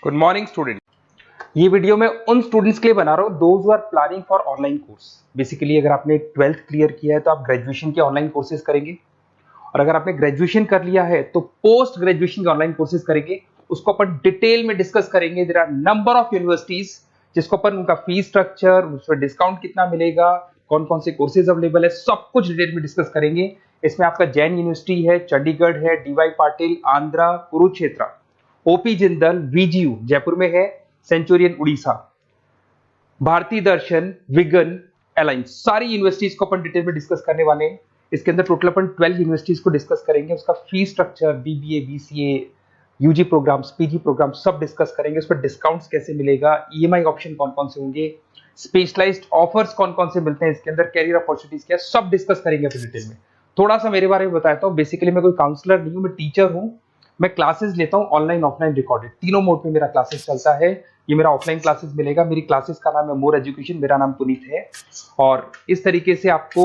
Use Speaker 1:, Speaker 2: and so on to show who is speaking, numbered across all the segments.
Speaker 1: Good morning student. ये video मैं उन स्टूडेंट्स के लिए बना रहा हूँ those who are planning for online course. Basically अगर आपने 12th क्लियर किया है तो आप ग्रेजुएशन के ऑनलाइन कोर्सेज करेंगे, और अगर आपने ग्रेजुएशन कर लिया है तो पोस्ट ग्रेजुएशन के ऑनलाइन कोर्सेज करेंगे। उसको अपन डिटेल में डिस्कस करेंगे। There are number of universities जिसको अपन उनका फीस स्ट्रक्चर, उसमें डिस्काउंट कितना मिलेगा, कौन कौन से कोर्सेज अवेलेबल है, सब कुछ डिटेल में डिस्कस करेंगे। इसमें आपका जैन यूनिवर्सिटी है, चंडीगढ़ है, डीवाई पाटिल आंध्रा, कुरुक्षेत्र, ओपी जिंदल वीजीयू जयपुर में है, सेंचुरियन उड़ीसा, भारतीय दर्शन, विगन, अलायंस, सारी यूनिवर्सिटीज को अपन डिटेल में डिस्कस करने वाले हैं। इसके अंदर टोटल अपन 12 यूनिवर्सिटीज को डिस्कस करेंगे। उसका fees structure, BBA, BCA, UG programs, PG program सब डिस्कस करेंगे। उस पर डिस्काउंट्स कैसे मिलेगा, ईएमआई ऑप्शन कौन कौन से होंगे, स्पेशलाइज्ड ऑफर्स कौन कौन से मिलते हैं, इसके अंदर कैरियर अपॉर्चुनिटीज क्या, सब डिस्कस करेंगे अपन डिटेल में। थोड़ा सा मेरे बारे में बताता हूँ। बेसिकली मैं कोई काउंसलर नहीं हूँ, मैं टीचर हूँ। मैं क्लासेस लेता हूँ ऑनलाइन ऑफलाइन रिकॉर्डेड, तीनों मोड में मेरा क्लासेस चलता है। ये मेरा ऑफलाइन क्लासेस मिलेगा। मेरी क्लासेस का नाम है मोर एजुकेशन, मेरा नाम पुनीत है। और इस तरीके से आपको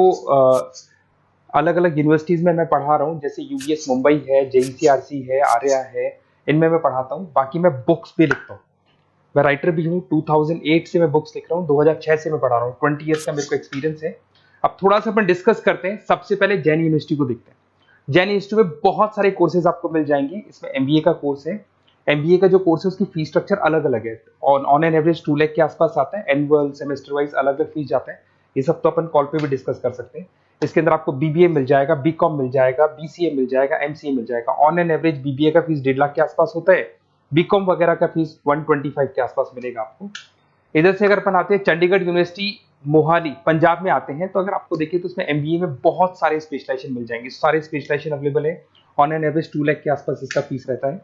Speaker 1: अलग अलग यूनिवर्सिटीज में मैं पढ़ा रहा हूँ, जैसे यूबीएस मुंबई है, जेईसीआरसी है, आर्या है, इनमें मैं पढ़ाता हूँ। बाकी मैं बुक्स भी लिखता हूँ, मैं राइटर भी हूँ। 2008 से मैं बुक्स लिख रहा हूँ, 2006 से मैं पढ़ा रहा हूँ। 20 ईयर्स का मेरे को एक्सपीरियंस है। अब थोड़ा सा अपन डिस्कस करते हैं। सबसे पहले जैन यूनिवर्सिटी को देखते हैं। जैन यूनिवर्सिटी में बहुत सारे कोर्सेज आपको मिल जाएंगे। इसमें एमबीए का कोर्स है। एमबीए का जो कोर्स है उसकी फीस स्ट्रक्चर अलग अलग है। ऑन एन एवरेज 2 लाख के आसपास आता है। एनुअल, सेमेस्टर वाइज अलग अलग फीस जाता है। ये सब तो अपन कॉल पे भी डिस्कस कर सकते हैं। इसके अंदर आपको बीबीए मिल जाएगा, बीकॉम मिल जाएगा, बीसीए मिल जाएगा, एमसीए मिल जाएगा। ऑन एन एवरेज बीबीए का फीस 1.5 लाख के आसपास होता है। बीकॉम वगैरह का फीस 125 के आसपास मिलेगा आपको। इधर से अगर अपन आते हैं चंडीगढ़ यूनिवर्सिटी मोहाली पंजाब में आते हैं, तो अगर आपको देखिए तो उसमें एमबीए में बहुत सारे स्पेशलाइजेशन मिल जाएंगे। सारे स्पेशलाइजेशन अवेलेबल है। ऑन एन एवरेज 2 लाख के आसपास इसका फीस रहता है।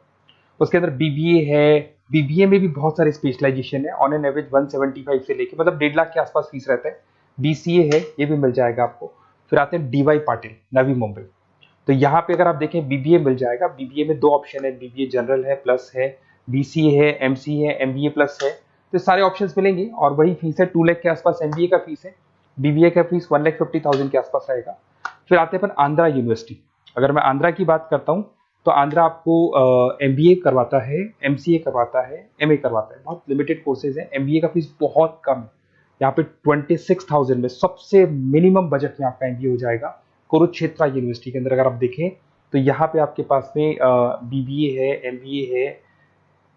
Speaker 1: उसके अंदर बीबीए है, बीबीए में भी बहुत सारे स्पेशलाइजेशन है। ऑन एन एवरेज 175 से लेके मतलब 1.5 लाख के आसपास फीस रहता है। बीसीए है, ये भी मिल जाएगा आपको। फिर आते हैं डीवाई पाटिल, नवी मुंबई। तो यहाँ पे अगर आप देखें बीबीए मिल जाएगा। बीबीए में 2 ऑप्शन है, बीबीए जनरल है, प्लस है, बीसीए है, एमसीए है, एमबीए प्लस है। तो सारे ऑप्शंस मिलेंगे और वही फीस है 2 लाख के आसपास एमबीए का फीस है। बीबीए का फीस 1,50,000 के आसपास आएगा। फिर आते हैं अपन आंध्रा यूनिवर्सिटी। अगर मैं आंध्रा की बात करता हूँ तो आंध्रा आपको एमबीए करवाता है, एमसीए करवाता है, एमए करवाता है। बहुत लिमिटेड कोर्सेज है। एमबीए का फीस बहुत कम है। यहाँ पे 26,000 में सबसे मिनिमम बजट में आपका एमबीए हो जाएगा। कुरुक्षेत्र यूनिवर्सिटी के अंदर अगर आप देखें तो यहाँ पे आपके पास में बीबीए है, एमबीए है,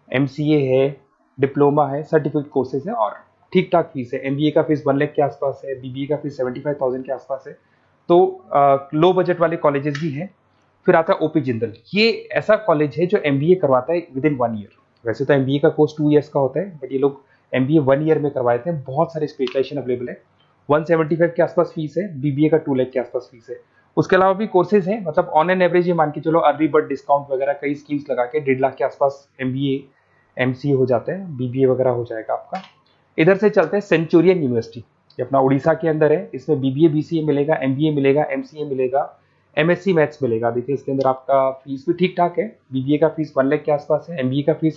Speaker 1: एमसीए है, डिप्लोमा है, सर्टिफिकेट कोर्सेज है और ठीक ठाक फीस है। एमबीए का फीस 1 लाख के आसपास है, बीबीए का फीस 75,000 के आसपास है। तो लो बजट वाले कॉलेजेस भी हैं। फिर आता है ओपी जिंदल। ये ऐसा कॉलेज है जो एमबीए करवाता है विद इन 1 ईयर। वैसे तो एमबीए का कोर्स 2 ईयर्स का होता है, बट ये लोग एमबीए 1 ईयर में करवाते हैं। बहुत सारे स्पेशलाइजेशन अवेलेबल है। 175 के आसपास फीस है, बीबीए का 2 लाख के आसपास फीस है। उसके अलावा भी कोर्सेज हैं, मतलब ऑन एन एवरेज ये मान के चलो अर्ली बर्ड डिस्काउंट वगैरह कई स्कीम्स लगा के 1.5 लाख के आसपास एमबीए एमसीए हो जाते हैं, बीबीए वगैरह हो जाएगा आपका। इधर से चलते हैं सेंचुरियन यूनिवर्सिटी, ये अपना उड़ीसा के अंदर है। इसमें बीबीए बीसीए मिलेगा, एमबीए मिलेगा, एमसीए मिलेगा, एमएससी मैथ्स मिलेगा। देखिए इसके अंदर आपका फीस भी ठीक ठाक है। बीबीए का फीस 1 लाख के आसपास है, एमबीए का फीस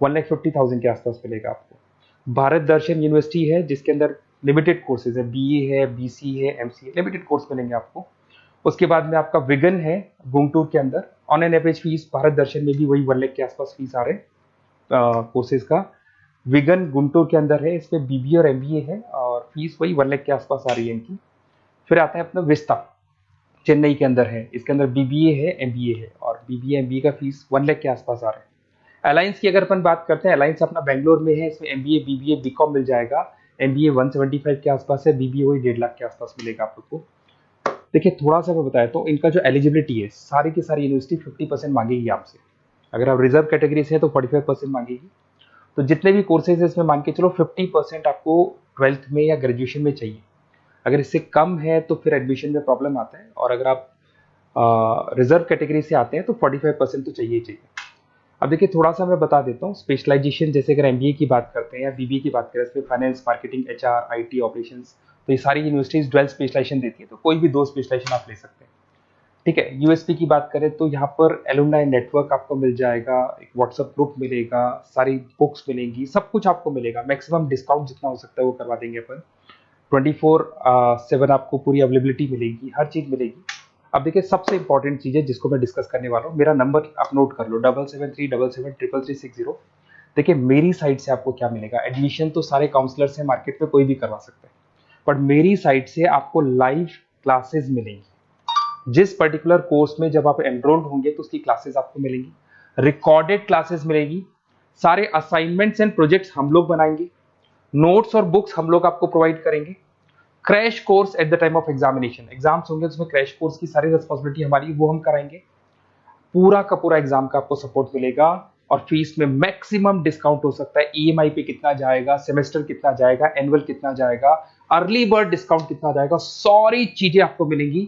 Speaker 1: 1,50,000 के आसपास मिलेगा आपको। भारत दर्शन यूनिवर्सिटी है जिसके अंदर लिमिटेड कोर्सेज है, बीए है, बीसी है, एमसीए, लिमिटेड कोर्स मिलेंगे आपको। उसके बाद में आपका विगन है गुंटूर के अंदर। ऑन एन एवरेज फीस भारत दर्शन में भी वही 1 लाख के आसपास फीस आ रहे हैं कोर्सेज का। विगन गुंटूर के अंदर है, इसमें बीबीए और एमबीए है और फीस वही 1 लाख के आसपास आ रही है इनकी। फिर आता है अपना विस्ता, चेन्नई के अंदर है। इसके अंदर बीबीए है, एमबीए है और बीबीए एमबीए का फीस 1 लाख के आसपास आ रहा है। अलायंस की अगर अपन बात करते हैं, अलायंस अपना बेंगलोर में है। इसमें एमबीए, बीबीए, बीकॉम मिल जाएगा। एमबीए 175 के आसपास है, बीबीए वही 1.5 लाख के आसपास मिलेगा आप लोग को। देखिए थोड़ा सा मैं बताया तो इनका जो एलिजिबिलिटी है, सारी की सारी यूनिवर्सिटी 50% मांगेगी आपसे। अगर आप रिजर्व कैटेगरी से है तो 45% मांगेगी। तो जितने भी कोर्सेज है इसमें मान के चलो 50% आपको 12th में या ग्रेजुएशन में चाहिए। अगर इससे कम है तो फिर एडमिशन में प्रॉब्लम आता है, और अगर आप रिजर्व कैटेगरी से आते हैं तो 45% तो चाहिए ही चाहिए। अब देखिए थोड़ा सा मैं बता देता हूँ स्पेशलाइजेशन। जैसे अगर एमबीए की बात करते हैं या बीबीए की बात करें, इसमें finance, marketing, HR, IT, operations, तो ये सारी यूनिवर्सिटीज 12 स्पेशलाइजेशन देती है। तो कोई भी 2 स्पेशलाइजेशन आप ले सकते हैं, ठीक है। यूएसपी की बात करें तो यहाँ पर एलुमनाई नेटवर्क आपको मिल जाएगा, एक व्हाट्सएप ग्रुप मिलेगा, सारी बुक्स मिलेंगी, सब कुछ आपको मिलेगा। मैक्सिमम डिस्काउंट जितना हो सकता है वो करवा देंगे अपन। 24/7 आपको पूरी अवेलेबिलिटी मिलेगी, हर चीज मिलेगी। अब देखिए सबसे इंपॉर्टेंट चीज है जिसको मैं डिस्कस करने वाला हूँ। मेरा नंबर आप नोट कर लो, 7737773360। देखिए मेरी साइड से आपको क्या मिलेगा, एडमिशन तो सारे काउंसलर्स हैं मार्केट में, कोई भी करवा सकता है, बट मेरी साइड से आपको लाइव क्लासेस मिलेंगी। जिस पर्टिकुलर कोर्स में जब आप एनरोल्ड होंगे तो उसकी क्लासेस आपको मिलेंगी, रिकॉर्डेड क्लासेस मिलेगी, सारे असाइनमेंट्स एंड प्रोजेक्ट्स हम लोग बनाएंगे, नोट्स और बुक्स हम लोग आपको प्रोवाइड करेंगे, crash course at the time of examination, exams होंगे उसमें क्रैश कोर्स की सारी रिस्पॉन्सिबिलिटी हमारी, वो हम कराएंगे, पूरा का पूरा एग्जाम का आपको सपोर्ट मिलेगा, और फीस में मैक्सिमम डिस्काउंट हो सकता है, ईएमआई पे कितना जाएगा, सेमेस्टर कितना जाएगा, एनुअल कितना जाएगा, अर्ली बर्ड डिस्काउंट कितना जाएगा, सारी चीजें आपको मिलेंगी।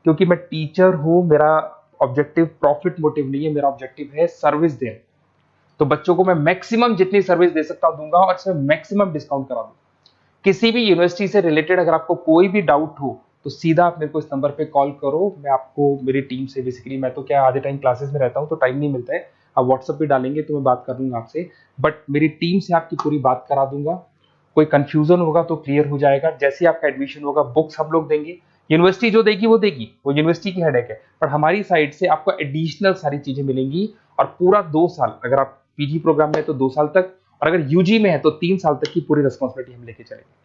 Speaker 1: क्योंकि मैं टीचर हूं, मेरा ऑब्जेक्टिव प्रॉफिट मोटिव नहीं है, मेरा ऑब्जेक्टिव है सर्विस देना। तो बच्चों को मैं मैक्सिमम जितनी सर्विस दे सकता हूं दूंगा, और इसमें मैक्सिमम डिस्काउंट करा दूंगा। किसी भी यूनिवर्सिटी से रिलेटेड अगर आपको कोई भी डाउट हो तो सीधा आप मेरे को इस नंबर पे कॉल करो, मैं आपको मेरी टीम से, बेसिकली मैं तो क्या आधे टाइम क्लासेस में रहता हूँ तो टाइम नहीं मिलता है, आप व्हाट्सएप पे डालेंगे तो मैं बात कर लूंगा आपसे, बट मेरी टीम से आपकी पूरी बात करा दूंगा। कोई कंफ्यूजन होगा तो क्लियर हो जाएगा, जैसे आपका एडमिशन होगा बुक्स हम लोग देंगे, यूनिवर्सिटी जो देगी वो देगी, वो यूनिवर्सिटी की हेडेक है, पर हमारी साइड से आपको एडिशनल सारी चीजें मिलेंगी। और पूरा 2 साल, अगर आप पीजी प्रोग्राम में है तो 2 साल तक, और अगर यूजी में है तो 3 साल तक की पूरी रिस्पॉन्सिबिलिटी हम लेके चलेंगे।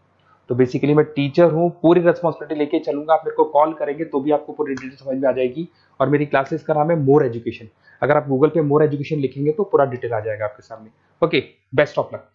Speaker 1: तो बेसिकली मैं टीचर हूँ, पूरी रिस्पॉन्सिबिलिटी लेके चलूंगा, आप मेरे को कॉल करेंगे तो भी आपको पूरी डिटेल समझ में आ जाएगी। और मेरी क्लासेस का नाम है मोर एजुकेशन, अगर आप गूगल पे मोर एजुकेशन लिखेंगे तो पूरा डिटेल आ जाएगा आपके सामने। Okay, best of luck.